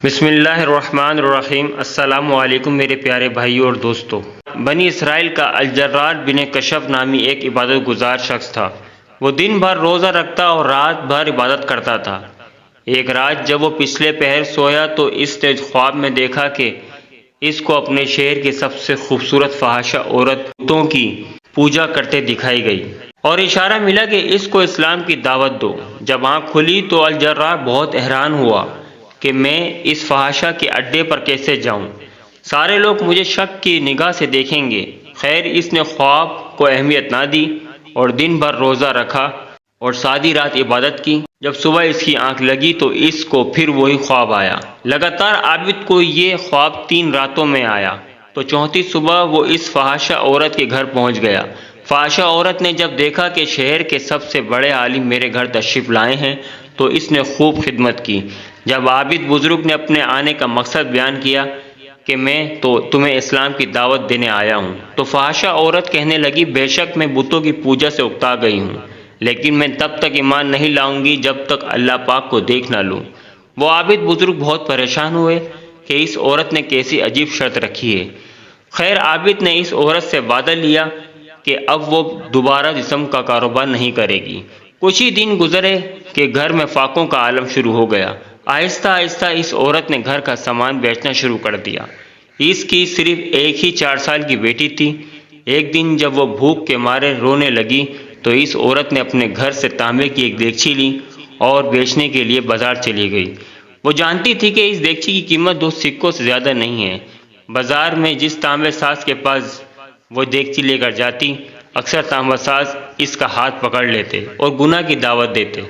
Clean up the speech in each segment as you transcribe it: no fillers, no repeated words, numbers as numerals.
بسم اللہ الرحمن الرحیم۔ السلام علیکم میرے پیارے بھائیوں اور دوستوں۔ بنی اسرائیل کا الجراد بن کشف نامی ایک عبادت گزار شخص تھا۔ وہ دن بھر روزہ رکھتا اور رات بھر عبادت کرتا تھا۔ ایک رات جب وہ پچھلے پہر سویا تو اس نے خواب میں دیکھا کہ اس کو اپنے شہر کی سب سے خوبصورت فحاشہ عورت بتوں کی پوجا کرتے دکھائی گئی اور اشارہ ملا کہ اس کو اسلام کی دعوت دو۔ جب آنکھ کھلی تو الجراد بہت حیران ہوا کہ میں اس فحاشہ کے اڈے پر کیسے جاؤں، سارے لوگ مجھے شک کی نگاہ سے دیکھیں گے۔ خیر، اس نے خواب کو اہمیت نہ دی اور دن بھر روزہ رکھا اور ساری رات عبادت کی۔ جب صبح اس کی آنکھ لگی تو اس کو پھر وہی خواب آیا۔ لگاتار عابد کو یہ خواب 3 راتوں میں آیا تو چوتھی صبح وہ اس فحاشہ عورت کے گھر پہنچ گیا۔ فحاشہ عورت نے جب دیکھا کہ شہر کے سب سے بڑے عالم میرے گھر تشریف لائے ہیں تو اس نے خوب خدمت کی۔ جب عابد بزرگ نے اپنے آنے کا مقصد بیان کیا کہ میں تو تمہیں اسلام کی دعوت دینے آیا ہوں، تو فحاشہ عورت کہنے لگی، بے شک میں بتوں کی پوجا سے اکتا گئی ہوں، لیکن میں تب تک ایمان نہیں لاؤں گی جب تک اللہ پاک کو دیکھ نہ لوں۔ وہ عابد بزرگ بہت پریشان ہوئے کہ اس عورت نے کیسی عجیب شرط رکھی ہے۔ خیر، عابد نے اس عورت سے وعدہ لیا کہ اب وہ دوبارہ جسم کا کاروبار نہیں کرے گی۔ کچھ ہی دن گزرے کہ گھر میں فاقوں کا عالم شروع ہو گیا۔ آہستہ آہستہ اس عورت نے گھر کا سامان بیچنا شروع کر دیا۔ اس کی صرف ایک ہی 4 سال کی بیٹی تھی۔ ایک دن جب وہ بھوک کے مارے رونے لگی تو اس عورت نے اپنے گھر سے تانبے کی ایک دیگچی لی اور بیچنے کے لیے بازار چلی گئی۔ وہ جانتی تھی کہ اس دیگچی کی قیمت 2 سکوں سے زیادہ نہیں ہے۔ بازار میں جس تانبے ساز کے پاس وہ دیگچی لے کر جاتی، اکثر تانبا ساز اس کا ہاتھ پکڑ لیتے اور گناہ کی دعوت دیتے۔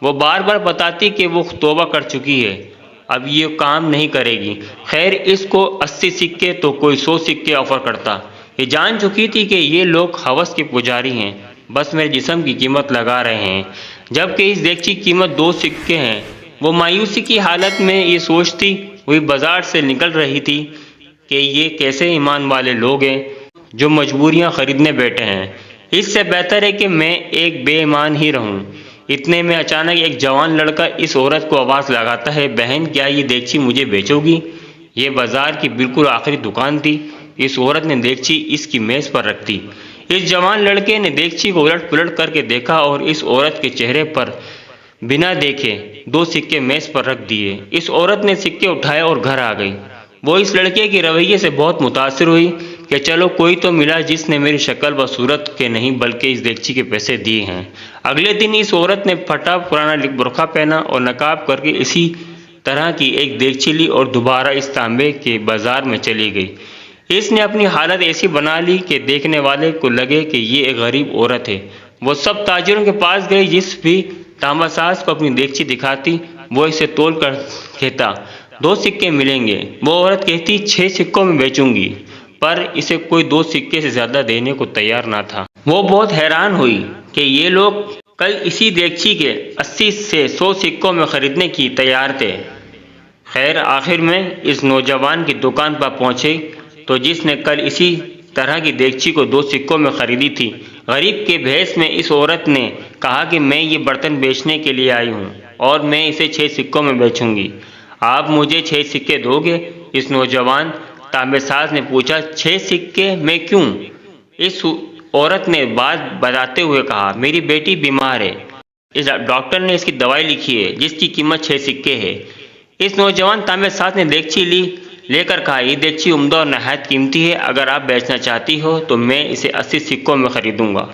وہ بار بار بتاتی کہ وہ توبہ کر چکی ہے، اب یہ کام نہیں کرے گی۔ خیر، اس کو 80 سکے تو کوئی 100 سکے آفر کرتا۔ یہ جان چکی تھی کہ یہ لوگ ہوس کے پجاری ہیں، بس میرے جسم کی قیمت لگا رہے ہیں، جبکہ اس دیگچی کی قیمت 2 سکے ہیں۔ وہ مایوسی کی حالت میں یہ سوچتی ہوئی بازار سے نکل رہی تھی کہ یہ کیسے ایمان والے لوگ ہیں جو مجبوریاں خریدنے بیٹھے ہیں، اس سے بہتر ہے کہ میں ایک بے ایمان ہی رہوں۔ اتنے میں اچانک ایک جوان لڑکا اس عورت کو آواز لگاتا ہے، بہن کیا یہ دیگچی مجھے بیچو گی؟ یہ بازار کی بالکل آخری دکان تھی۔ اس عورت نے دیگچی اس کی میز پر رکھ دی۔ اس جوان لڑکے نے دیگچی کو الٹ پلٹ کر کے دیکھا اور اس عورت کے چہرے پر بنا دیکھے 2 سکے میز پر رکھ دیے۔ اس عورت نے سکے اٹھائے اور گھر آ گئی۔ وہ اس لڑکے کے رویے سے بہت متاثر ہوئی کہ چلو کوئی تو ملا جس نے میری شکل و صورت کے نہیں بلکہ اس دیگچی کے پیسے دیے ہیں۔ اگلے دن اس عورت نے پھٹا پرانا برقع پہنا اور نقاب کر کے اسی طرح کی ایک دیگچی لی اور دوبارہ اس تانبے کے بازار میں چلی گئی۔ اس نے اپنی حالت ایسی بنا لی کہ دیکھنے والے کو لگے کہ یہ ایک غریب عورت ہے۔ وہ سب تاجروں کے پاس گئی، جس بھی تانبا ساز کو اپنی دیگچی دکھاتی وہ اسے تول کر کہتا 2 سکے ملیں گے۔ وہ عورت کہتی 6 سکوں میں بیچوں گی، پر اسے کوئی 2 سکے سے زیادہ دینے کو تیار نہ تھا۔ وہ بہت حیران ہوئی کہ یہ لوگ کل اسی دیگچی کے 80 سے 100 سکوں میں خریدنے کی تیار تھے۔ خیر، آخر میں اس نوجوان کی دکان پر پہنچے تو جس نے کل اسی طرح کی دیگچی کو 2 سکوں میں خریدی تھی، غریب کے بھیس میں اس عورت نے کہا کہ میں یہ برتن بیچنے کے لیے آئی ہوں اور میں اسے 6 سکوں میں بیچوں گی، آپ مجھے 6 سکے دو گے؟ اس نوجوان تانبے ساز نے پوچھا 6 سکے میں کیوں؟ اس عورت نے بات بتاتے ہوئے کہا، میری بیٹی بیمار ہے، اس ڈاکٹر نے اس کی دوائی لکھی ہے جس کی قیمت 6 سکے ہے۔ اس نوجوان تانبے ساز نے دیگچی لے کر کہا، یہ دیگچی عمدہ اور نہایت قیمتی ہے، اگر آپ بیچنا چاہتی ہو تو میں اسے 80 سکوں میں خریدوں گا۔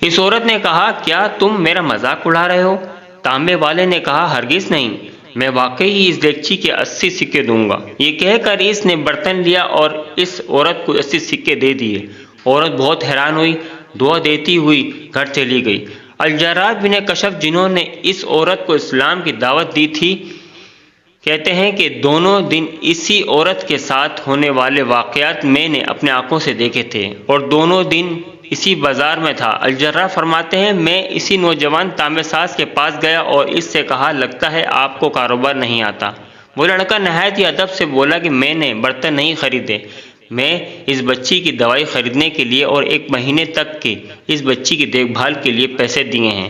اس عورت نے کہا، کیا تم میرا مذاق اڑا رہے ہو؟ تانبے والے نے کہا، ہرگز نہیں، میں واقعی اس دیگچی کے 80 سکے دوں گا۔ یہ کہہ کر اس نے برتن لیا اور اس عورت کو 80 سکے دے دیے۔ عورت بہت حیران ہوئی، دعا دیتی ہوئی گھر چلی گئی۔ الجراد بن کشف جنہوں نے اس عورت کو اسلام کی دعوت دی تھی، کہتے ہیں کہ دونوں دن اسی عورت کے ساتھ ہونے والے واقعات میں نے اپنے آنکھوں سے دیکھے تھے اور دونوں دن اسی بازار میں تھا۔ الجراد فرماتے ہیں، میں اسی نوجوان تانبے ساز کے پاس گیا اور اس سے کہا، لگتا ہے آپ کو کاروبار نہیں آتا۔ وہ لڑکا نہایت ہی ادب سے بولا کہ میں نے برتن نہیں خریدے، میں اس بچی کی دوائی خریدنے کے لیے اور 1 مہینے تک کی اس بچی کی دیکھ بھال کے لیے پیسے دیے ہیں۔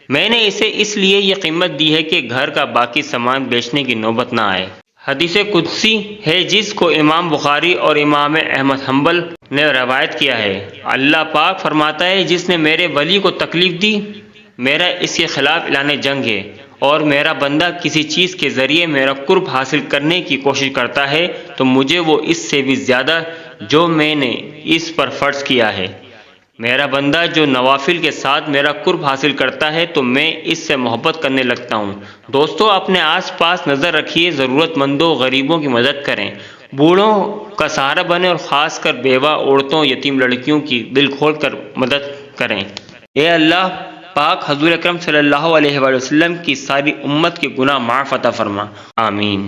میں نے اسے اس لیے یہ قیمت دی ہے کہ گھر کا باقی سامان بیچنے کی نوبت نہ آئے۔ حدیث قدسی ہے جس کو امام بخاری اور امام احمد حنبل نے روایت کیا ہے۔ اللہ پاک فرماتا ہے جس نے میرے ولی کو تکلیف دی میرا اس کے خلاف اعلان جنگ ہے، اور میرا بندہ کسی چیز کے ذریعے میرا قرب حاصل کرنے کی کوشش کرتا ہے تو مجھے وہ اس سے بھی زیادہ جو میں نے اس پر فرض کیا ہے۔ میرا بندہ جو نوافل کے ساتھ میرا قرب حاصل کرتا ہے تو میں اس سے محبت کرنے لگتا ہوں۔ دوستو، اپنے آس پاس نظر رکھیے، ضرورت مندوں غریبوں کی مدد کریں، بوڑھوں کا سہارا بنیں، اور خاص کر بیوہ عورتوں یتیم لڑکیوں کی دل کھول کر مدد کریں۔ اے اللہ پاک حضور اکرم صلی اللہ علیہ وآلہ وسلم کی ساری امت کے گناہ معاف عطا فرما، آمین۔